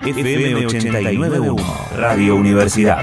FM 89.1, Radio Universidad.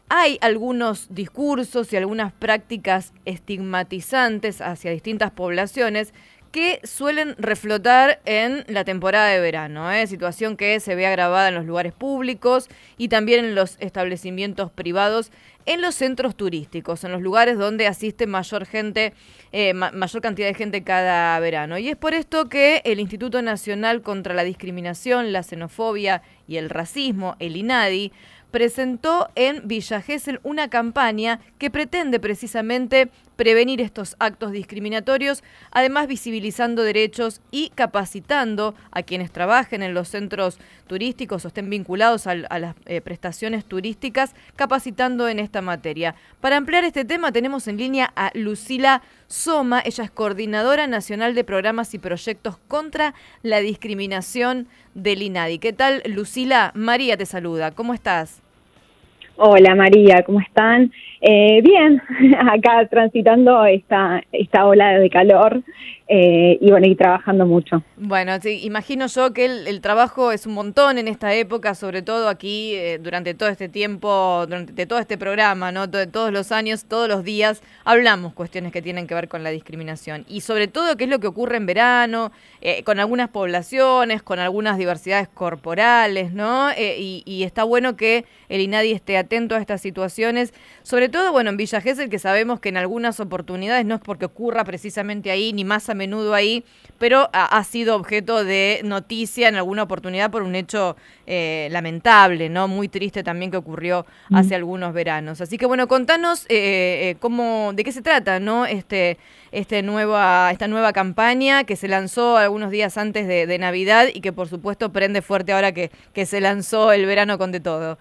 Hay algunos discursos y algunas prácticas estigmatizantes hacia distintas poblaciones que suelen reflotar en la temporada de verano, situación que se ve agravada en los lugares públicos y también en los establecimientos privados, en los centros turísticos, en los lugares donde asiste mayor cantidad de gente cada verano. Y es por esto que el Instituto Nacional contra la Discriminación, la Xenofobia y el Racismo, el INADI, presentó en Villa Gesell una campaña que pretende precisamente prevenir estos actos discriminatorios, además visibilizando derechos y capacitando a quienes trabajen en los centros turísticos o estén vinculados a las prestaciones turísticas, capacitando en esta materia. Para ampliar este tema tenemos en línea a Lucila Soma, ella es coordinadora nacional de programas y proyectos contra la discriminación del INADI. ¿Qué tal, Lucila? María te saluda, ¿cómo estás? Hola María, ¿cómo están? Bien, acá transitando esta ola de calor y trabajando mucho. Bueno, sí, imagino yo que el trabajo es un montón en esta época, sobre todo aquí durante todo este tiempo, durante todo este programa, ¿no? Todos los años, todos los días, hablamos cuestiones que tienen que ver con la discriminación y sobre todo qué es lo que ocurre en verano, con algunas poblaciones, con algunas diversidades corporales, ¿no? Y está bueno que el INADI esté atento a estas situaciones, sobre todo, bueno, en Villa Gesell, que sabemos que en algunas oportunidades, no es porque ocurra precisamente ahí, ni más a menudo ahí, pero ha sido objeto de noticia en alguna oportunidad por un hecho lamentable, ¿no? Muy triste también que ocurrió hace algunos veranos. Así que, bueno, contanos de qué se trata, ¿no? Esta nueva campaña que se lanzó algunos días antes de Navidad y que, por supuesto, prende fuerte ahora que se lanzó el verano con de todo.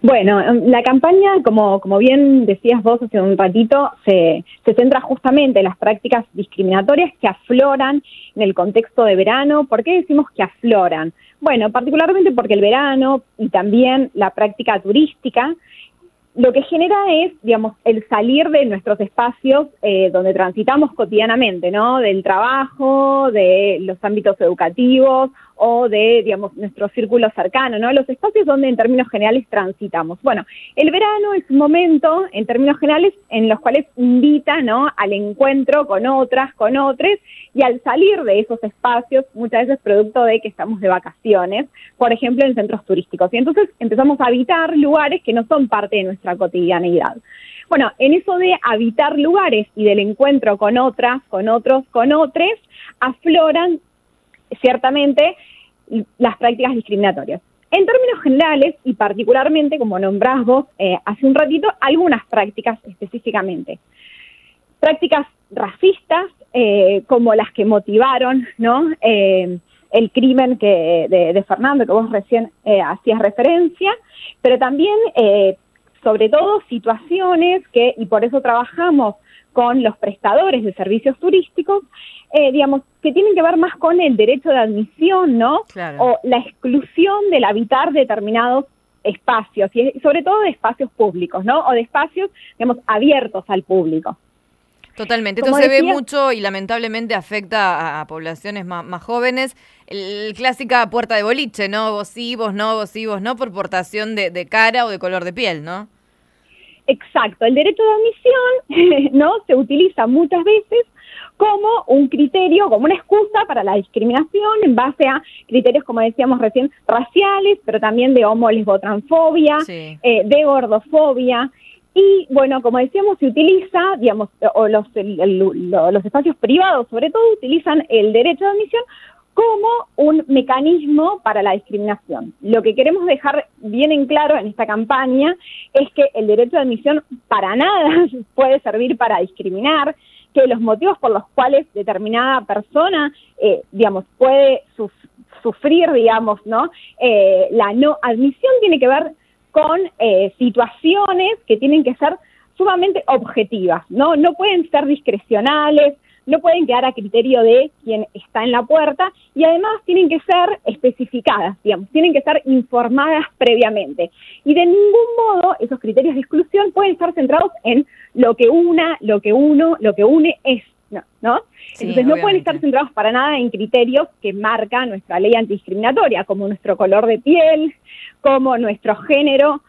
Bueno, la campaña, como bien decías vos hace un ratito, se centra justamente en las prácticas discriminatorias que afloran en el contexto de verano. ¿Por qué decimos que afloran? Bueno, particularmente porque el verano y también la práctica turística lo que genera es, digamos, el salir de nuestros espacios donde transitamos cotidianamente, ¿no? Del trabajo, de los ámbitos educativos o de, digamos, nuestro círculo cercano, ¿no? Los espacios donde en términos generales transitamos. Bueno, el verano es un momento, en términos generales, en los cuales invita, ¿no?, al encuentro con otras, con otros, y al salir de esos espacios, muchas veces producto de que estamos de vacaciones, por ejemplo, en centros turísticos. Y entonces empezamos a habitar lugares que no son parte de nuestra cotidianeidad. Bueno, en eso de habitar lugares y del encuentro con otras, con otros, con otros, afloran ciertamente las prácticas discriminatorias. En términos generales, y particularmente, como nombrás vos hace un ratito, algunas prácticas específicamente. Prácticas racistas, como las que motivaron, ¿no?, el crimen de Fernando, que vos recién hacías referencia, pero también, sobre todo, situaciones y por eso trabajamos con los prestadores de servicios turísticos, que tienen que ver más con el derecho de admisión, ¿no? Claro. O la exclusión del habitar determinados espacios, y sobre todo de espacios públicos, ¿no? O de espacios, abiertos al público. Totalmente, esto se ve mucho y lamentablemente afecta a poblaciones más jóvenes. El clásica puerta de boliche, ¿no? Vos sí, vos no, vos sí, vos no, por portación de cara o de color de piel, ¿no? Exacto, el derecho de admisión, ¿no?, se utiliza muchas veces como un criterio, como una excusa para la discriminación en base a criterios, como decíamos recién, raciales, pero también de homo-lesbo-transfobia, sí, de gordofobia. Y, bueno, como decíamos, se utiliza, o los espacios privados, sobre todo, utilizan el derecho de admisión como un mecanismo para la discriminación. Lo que queremos dejar bien en claro en esta campaña es que el derecho de admisión para nada puede servir para discriminar, que los motivos por los cuales determinada persona, puede sufrir, ¿no?, la no admisión tiene que ver con situaciones que tienen que ser sumamente objetivas, ¿no? No pueden ser discrecionales, no pueden quedar a criterio de quien está en la puerta y además tienen que ser especificadas, tienen que ser informadas previamente. Y de ningún modo esos criterios de exclusión pueden estar centrados en lo que une es, ¿no? Sí, Entonces no pueden obviamente. estar centrados para nada en criterios que marca nuestra ley antidiscriminatoria, como nuestro color de piel, como nuestro género,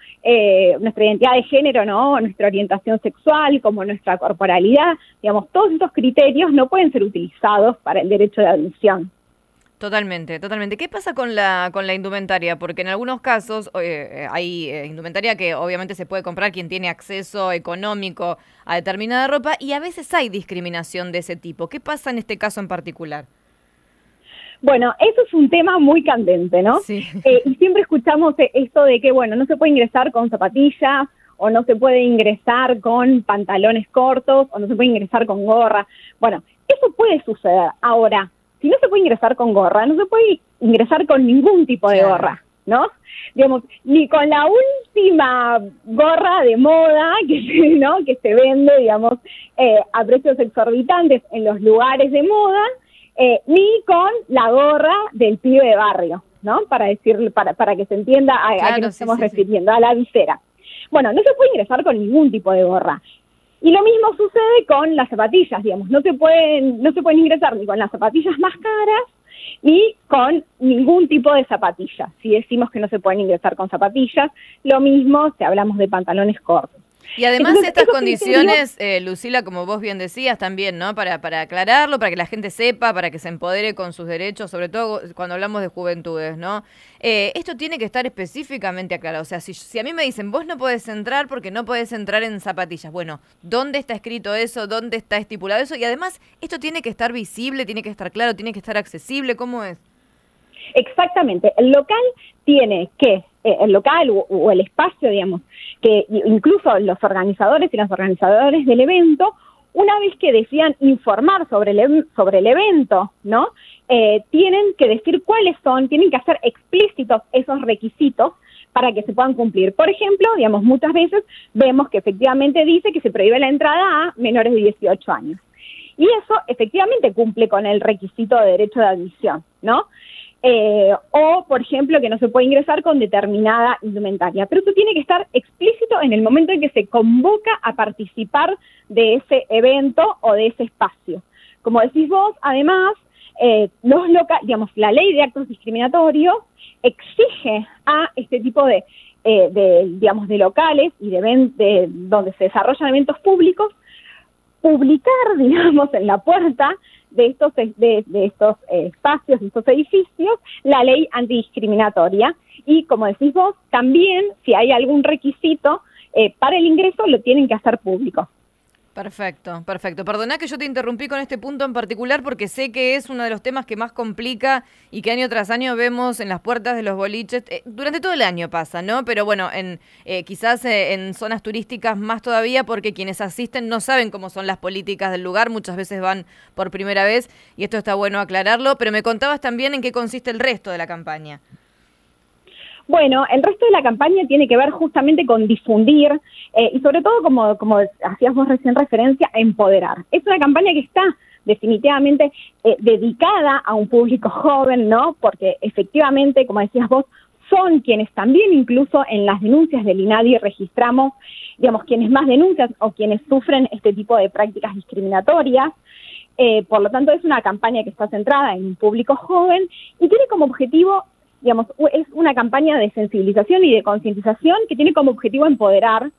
nuestra identidad de género, ¿no? Nuestra orientación sexual, como nuestra corporalidad. Digamos, todos esos criterios no pueden ser utilizados para el derecho de admisión. Totalmente, totalmente. ¿Qué pasa con la indumentaria? Porque en algunos casos hay indumentaria que obviamente se puede comprar quien tiene acceso económico a determinada ropa y a veces hay discriminación de ese tipo. ¿Qué pasa en este caso en particular? Bueno, eso es un tema muy candente, ¿no? Sí. Y siempre escuchamos esto de que, bueno, no se puede ingresar con zapatillas, o no se puede ingresar con pantalones cortos, o no se puede ingresar con gorra. Bueno, eso puede suceder. Ahora, si no se puede ingresar con gorra, no se puede ingresar con ningún tipo de gorra, ¿no? Digamos, ni con la última gorra de moda que se vende, digamos, a precios exorbitantes en los lugares de moda, ni con la gorra del pibe de barrio, ¿no? Para que se entienda a qué nos estamos refiriendo, a la visera. Bueno, no se puede ingresar con ningún tipo de gorra. Y lo mismo sucede con las zapatillas, digamos, no se pueden ingresar ni con las zapatillas más caras, ni con ningún tipo de zapatillas. Si decimos que no se pueden ingresar con zapatillas, lo mismo si hablamos de pantalones cortos. Y además Entonces, estas condiciones, Lucila, como vos bien decías también, ¿no? Para aclararlo, para que la gente sepa, para que se empodere con sus derechos, sobre todo cuando hablamos de juventudes, ¿no? Esto tiene que estar específicamente aclarado. O sea, si a mí me dicen, vos no podés entrar porque no podés entrar en zapatillas. Bueno, ¿dónde está escrito eso? ¿Dónde está estipulado eso? Y además, esto tiene que estar visible, tiene que estar claro, tiene que estar accesible. ¿Cómo es? Exactamente. El local tiene que, el local o el espacio, digamos, que incluso los organizadores y las organizadoras del evento, una vez que decidan informar sobre el evento, ¿no? Tienen que decir cuáles son, tienen que hacer explícitos esos requisitos para que se puedan cumplir. Por ejemplo, digamos, muchas veces vemos que efectivamente dice que se prohíbe la entrada a menores de 18 años. Y eso efectivamente cumple con el requisito de derecho de admisión, ¿no? O, por ejemplo, que no se puede ingresar con determinada indumentaria. Pero eso tiene que estar explícito en el momento en que se convoca a participar de ese evento o de ese espacio. Como decís vos, además, la ley de actos discriminatorios exige a este tipo de locales y de donde se desarrollan eventos públicos, publicar, digamos, en la puerta de estos espacios, de estos edificios, la ley antidiscriminatoria. Y, como decís vos, también, si hay algún requisito para el ingreso, lo tienen que hacer público. Perfecto, perfecto. Perdona que yo te interrumpí con este punto en particular porque sé que es uno de los temas que más complica y que año tras año vemos en las puertas de los boliches. Durante todo el año pasa, ¿no? Pero bueno, quizás en zonas turísticas más todavía porque quienes asisten no saben cómo son las políticas del lugar. Muchas veces van por primera vez y esto está bueno aclararlo. Pero me contabas también en qué consiste el resto de la campaña. Bueno, el resto de la campaña tiene que ver justamente con difundir y sobre todo, como hacías vos recién referencia, a empoderar. Es una campaña que está definitivamente dedicada a un público joven, ¿no? Porque efectivamente, como decías vos, son quienes también incluso en las denuncias del INADI registramos, digamos, quienes más denuncian o quienes sufren este tipo de prácticas discriminatorias. Por lo tanto, es una campaña que está centrada en un público joven y tiene como objetivo, digamos, es una campaña de sensibilización y de concientización que tiene como objetivo empoderar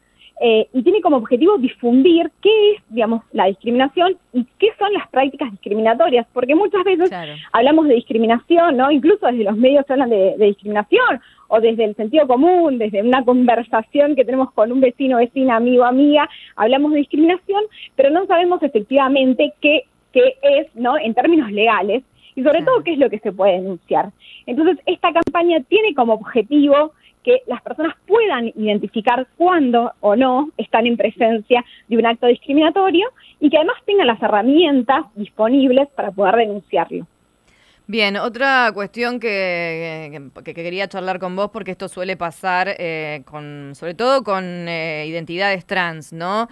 y tiene como objetivo difundir qué es, digamos, la discriminación y qué son las prácticas discriminatorias, porque muchas veces hablamos de discriminación, ¿no? Incluso desde los medios se hablan de discriminación o desde el sentido común, desde una conversación que tenemos con un vecino, vecina, amigo, amiga, hablamos de discriminación, pero no sabemos efectivamente qué es, ¿no? En términos legales, y sobre todo qué es lo que se puede denunciar. Entonces, esta campaña tiene como objetivo que las personas puedan identificar cuándo o no están en presencia de un acto discriminatorio y que además tengan las herramientas disponibles para poder denunciarlo. Bien, otra cuestión que quería charlar con vos, porque esto suele pasar sobre todo con identidades trans, ¿no?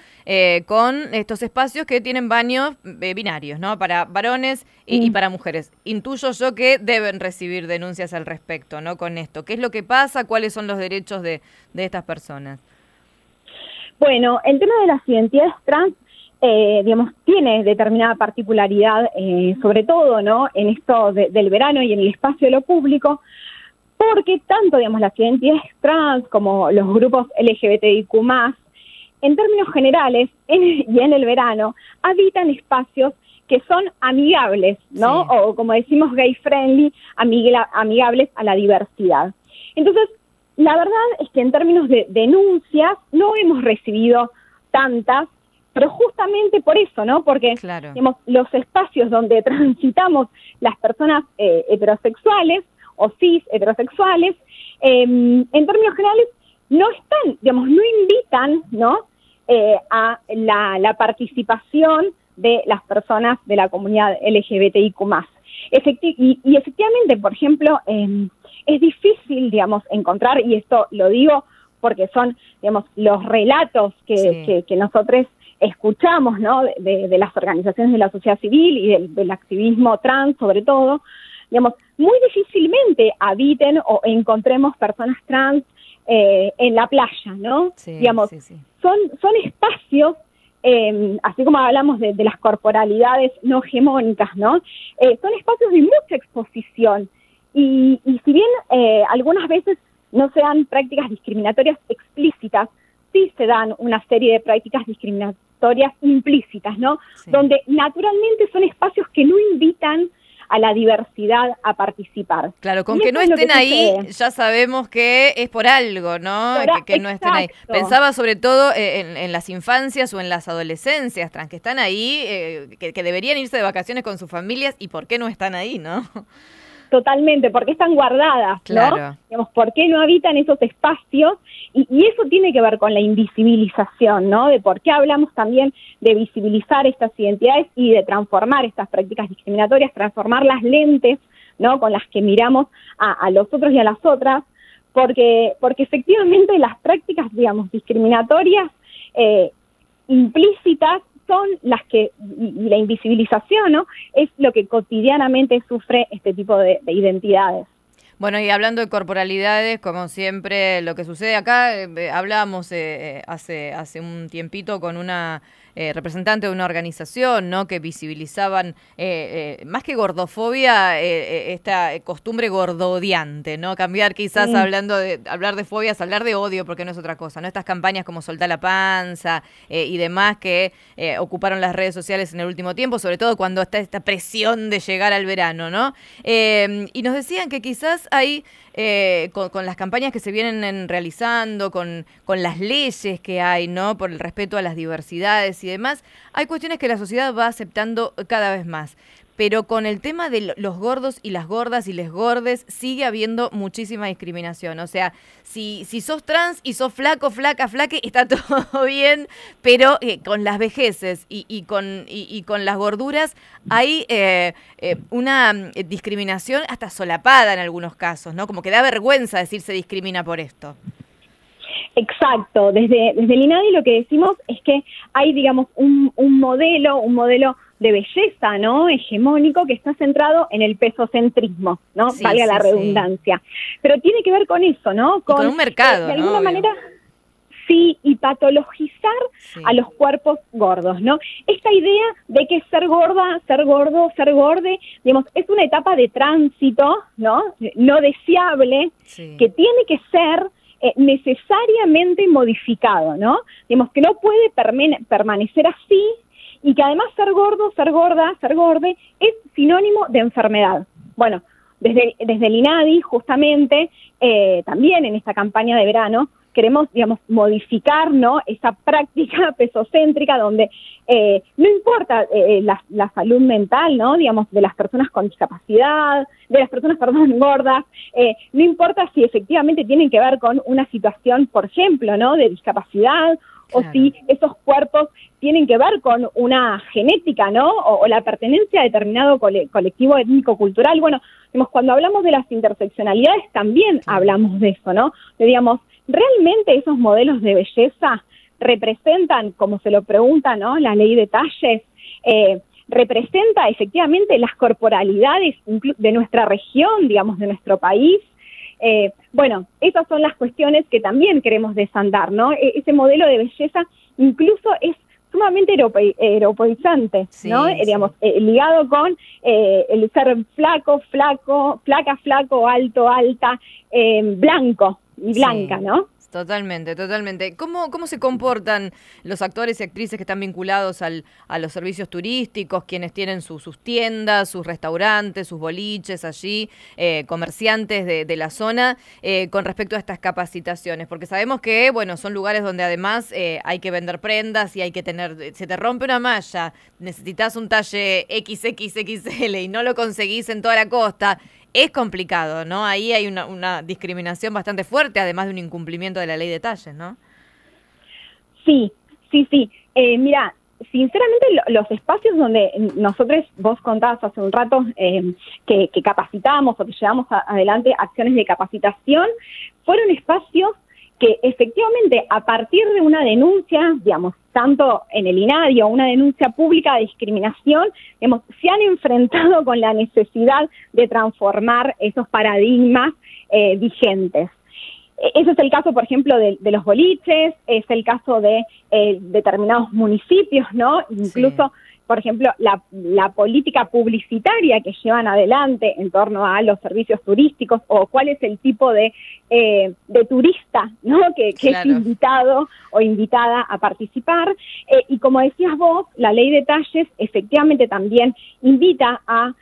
Con estos espacios que tienen baños binarios, ¿no? Para varones y para mujeres. Intuyo yo que deben recibir denuncias al respecto, ¿no? Con esto. ¿Qué es lo que pasa? ¿Cuáles son los derechos de estas personas? Bueno, el tema de las identidades trans digamos, tiene determinada particularidad, sobre todo, ¿no?, en esto del verano y en el espacio de lo público, porque tanto, digamos, las identidades trans como los grupos LGBTIQ+, en términos generales, y en el verano, habitan espacios que son amigables, ¿no? Sí. O como decimos, gay friendly, amigables a la diversidad. Entonces, la verdad es que en términos de denuncias no hemos recibido tantas, pero justamente por eso, ¿no? Porque digamos, los espacios donde transitamos las personas heterosexuales o cis heterosexuales, en términos generales, no están, digamos, no invitan, ¿no?, a la participación de las personas de la comunidad LGBTIQ+. Y efectivamente, por ejemplo, es difícil, digamos, encontrar, y esto lo digo porque son, digamos, los relatos que nosotros escuchamos, ¿no?, de las organizaciones de la sociedad civil y del activismo trans, sobre todo, digamos, muy difícilmente habiten o encontremos personas trans en la playa, ¿no? Sí, digamos, son espacios, así como hablamos de las corporalidades no hegemónicas, ¿no? Son espacios de mucha exposición y si bien algunas veces no se dan prácticas discriminatorias explícitas, sí se dan una serie de prácticas discriminatorias implícitas, ¿no? Sí. Donde naturalmente son espacios que no invitan a la diversidad a participar. Claro, con que no estén ahí, ya sabemos que es por algo, ¿no? Que no estén ahí. Pensaba sobre todo en las infancias o en las adolescencias trans, que están ahí, que deberían irse de vacaciones con sus familias, y ¿por qué no están ahí, no? Totalmente, porque están guardadas, ¿no? Digamos, ¿por qué no habitan esos espacios? Y eso tiene que ver con la invisibilización, ¿no? De por qué hablamos también de visibilizar estas identidades y de transformar estas prácticas discriminatorias, transformar las lentes, ¿no?, con las que miramos a los otros y a las otras, porque efectivamente las prácticas, digamos, discriminatorias implícitas son las que, y la invisibilización, ¿no?, es lo que cotidianamente sufre este tipo de identidades. Bueno, y hablando de corporalidades, como siempre, lo que sucede acá, hablábamos hace un tiempito con una representante de una organización, ¿no?, que visibilizaban más que gordofobia, esta costumbre gordodiante, ¿no? Cambiar quizás hablar de fobias, hablar de odio, porque no es otra cosa, ¿no? Estas campañas como Soltá la panza y demás que ocuparon las redes sociales en el último tiempo, sobre todo cuando está esta presión de llegar al verano, ¿no? Y nos decían que quizás hay, con las campañas que se vienen realizando, con las leyes que hay, ¿no?, por el respeto a las diversidades y demás, hay cuestiones que la sociedad va aceptando cada vez más. Pero con el tema de los gordos y las gordas y les gordes sigue habiendo muchísima discriminación. O sea, si sos trans y sos flaco, flaca, flaque, está todo bien, pero con las vejeces y con las gorduras hay una discriminación hasta solapada en algunos casos, ¿no? Como que da vergüenza decir se discrimina por esto. Exacto. Desde el INADI lo que decimos es que hay, digamos, un modelo de belleza, ¿no?, hegemónico, que está centrado en el pesocentrismo, ¿no? Sí, valga la redundancia. Pero tiene que ver con eso, ¿no? Con un mercado, de alguna ¿no? manera, sí, y patologizar a los cuerpos gordos, ¿no? Esta idea de que ser gorda, ser gordo, ser gorde, digamos, es una etapa de tránsito, ¿no? No deseable, que tiene que ser necesariamente modificado, ¿no? Digamos, que no puede permanecer así, y que además ser gordo, ser gorda, ser gorde es sinónimo de enfermedad. Bueno, desde el INADI, justamente, también en esta campaña de verano, queremos, digamos, modificar, ¿no?, esa práctica pesocéntrica donde no importa la salud mental, ¿no?, digamos, de las personas con discapacidad, de las personas, gordas, no importa si efectivamente tienen que ver con una situación, por ejemplo, ¿no?, de discapacidad, o si esos cuerpos tienen que ver con una genética, ¿no?, o la pertenencia a determinado colectivo étnico-cultural. Bueno, digamos, cuando hablamos de las interseccionalidades también hablamos de eso, ¿no? Digamos, ¿realmente esos modelos de belleza representan, como se lo pregunta, ¿no?, la ley de talles, representa efectivamente las corporalidades de nuestra región, digamos, de nuestro país? Bueno, esas son las cuestiones que también queremos desandar, ¿no? Ese modelo de belleza incluso es sumamente europeizante, sí, ¿no? Sí. Digamos, ligado con el ser flaco, flaca, flaco, alto, alta, blanco y blanca, Sí. ¿no? Totalmente, totalmente. ¿Cómo se comportan los actores y actrices que están vinculados a los servicios turísticos, quienes tienen sus tiendas, sus restaurantes, sus boliches allí, comerciantes de la zona, con respecto a estas capacitaciones? Porque sabemos que, bueno, son lugares donde además hay que vender prendas y hay que tener, se te rompe una malla, necesitas un talle XXXL y no lo conseguís en toda la costa. Es complicado, ¿no? Ahí hay una discriminación bastante fuerte, además de un incumplimiento de la ley de talles, ¿no? Sí. Mira, sinceramente los espacios donde nosotros, vos contabas hace un rato que capacitamos o que llevamos adelante acciones de capacitación, fueron espacios que efectivamente a partir de una denuncia, digamos, tanto en el INADI o una denuncia pública de discriminación, digamos, se han enfrentado con la necesidad de transformar esos paradigmas vigentes. Ese es el caso, por ejemplo, de los boliches, es el caso de determinados municipios, ¿no? Incluso, sí. Por ejemplo, la política publicitaria que llevan adelante en torno a los servicios turísticos o cuál es el tipo de turista, ¿no? Que claro. Es invitado o invitada a participar. Y como decías vos, la ley de talles efectivamente también invita a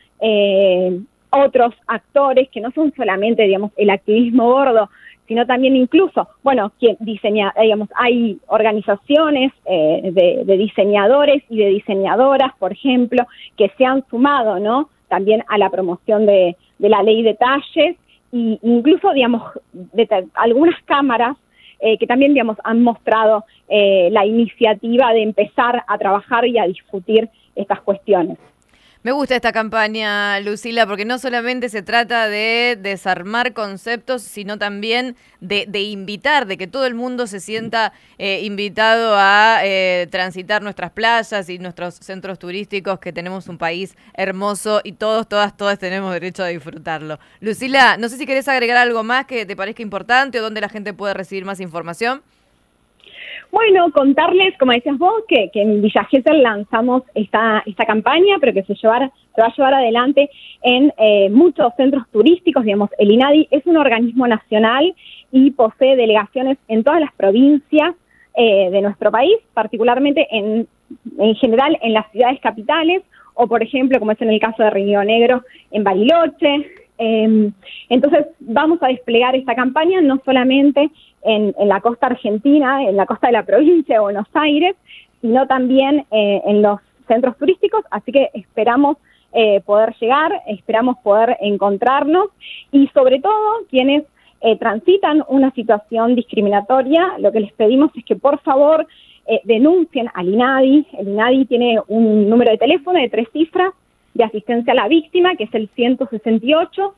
otros actores que no son solamente, digamos, el activismo gordo, sino también incluso, bueno, quien diseña, digamos, hay organizaciones de diseñadores y de diseñadoras, por ejemplo, que se han sumado, ¿no? También a la promoción de la ley de talles, y incluso, digamos, algunas cámaras que también, digamos, han mostrado la iniciativa de empezar a trabajar y a discutir estas cuestiones. Me gusta esta campaña, Lucila, porque no solamente se trata de desarmar conceptos, sino también de invitar, de que todo el mundo se sienta invitado a transitar nuestras playas y nuestros centros turísticos, que tenemos un país hermoso y todos, todas tenemos derecho a disfrutarlo. Lucila, no sé si querés agregar algo más que te parezca importante o dónde la gente puede recibir más información. Bueno, contarles, como decías vos, que en Villa Gesell lanzamos esta campaña, pero que se va a llevar adelante en muchos centros turísticos. Digamos, el INADI es un organismo nacional y posee delegaciones en todas las provincias de nuestro país, particularmente en general en las ciudades capitales, o por ejemplo, como es en el caso de Río Negro, en Bariloche. Entonces vamos a desplegar esta campaña no solamente en la costa argentina, en la costa de la provincia de Buenos Aires, sino también en los centros turísticos, así que esperamos poder llegar, esperamos poder encontrarnos, y sobre todo quienes transitan una situación discriminatoria, lo que les pedimos es que por favor denuncien al INADI. El INADI tiene un número de teléfono de 3 cifras de asistencia a la víctima, que es el 168,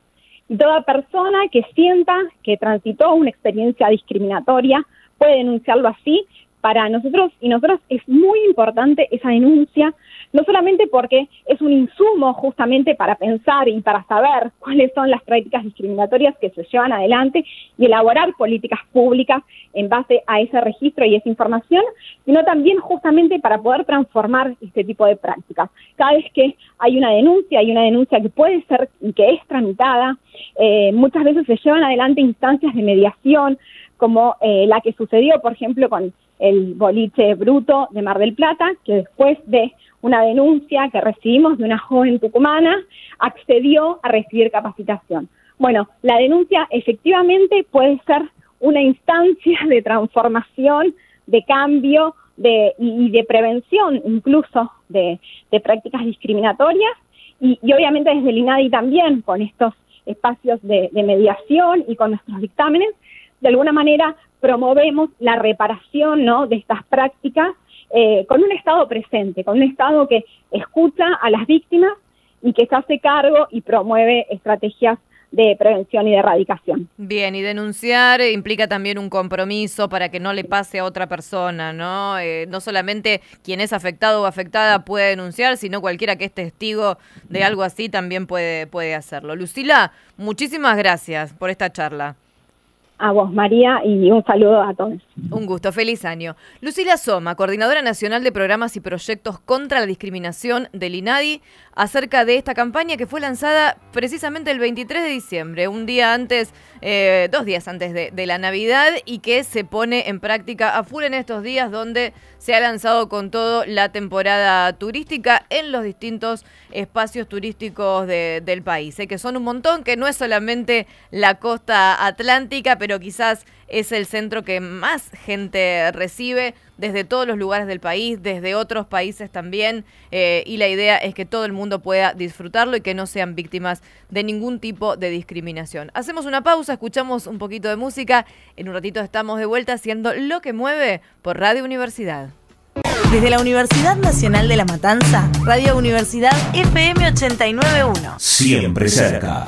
y toda persona que sienta que transitó una experiencia discriminatoria puede denunciarlo así. Para nosotros y nosotros es muy importante esa denuncia, no solamente porque es un insumo justamente para pensar y para saber cuáles son las prácticas discriminatorias que se llevan adelante y elaborar políticas públicas en base a ese registro y esa información, sino también justamente para poder transformar este tipo de prácticas. Cada vez que hay una denuncia que puede ser, que es tramitada, muchas veces se llevan adelante instancias de mediación, como la que sucedió, por ejemplo, con el boliche Bruto de Mar del Plata, que después de una denuncia que recibimos de una joven tucumana, accedió a recibir capacitación. Bueno, la denuncia efectivamente puede ser una instancia de transformación, de cambio y de prevención incluso de prácticas discriminatorias, y obviamente desde el INADI también, con estos espacios de mediación y con nuestros dictámenes, de alguna manera promovemos la reparación, ¿no?, de estas prácticas con un Estado presente, con un Estado que escucha a las víctimas y que se hace cargo y promueve estrategias de prevención y de erradicación. Bien, y denunciar implica también un compromiso para que no le pase a otra persona, ¿no? No solamente quien es afectado o afectada puede denunciar, sino cualquiera que es testigo de algo así también puede hacerlo. Lucila, muchísimas gracias por esta charla. A vos, María, y un saludo a todos. Un gusto, feliz año. Lucila Soma, coordinadora nacional de programas y proyectos contra la discriminación del INADI, acerca de esta campaña que fue lanzada precisamente el 23 de diciembre, un día antes, 2 días antes de la Navidad, y que se pone en práctica a full en estos días, donde se ha lanzado con todo la temporada turística en los distintos espacios turísticos del país, que son un montón, que no es solamente la costa atlántica, pero quizás es el centro que más gente recibe desde todos los lugares del país, desde otros países también, y la idea es que todo el mundo pueda disfrutarlo y que no sean víctimas de ningún tipo de discriminación. Hacemos una pausa, escuchamos un poquito de música, en un ratito estamos de vuelta haciendo Lo que mueve por Radio Universidad. Desde la Universidad Nacional de La Matanza, Radio Universidad FM 89.1. Siempre cerca.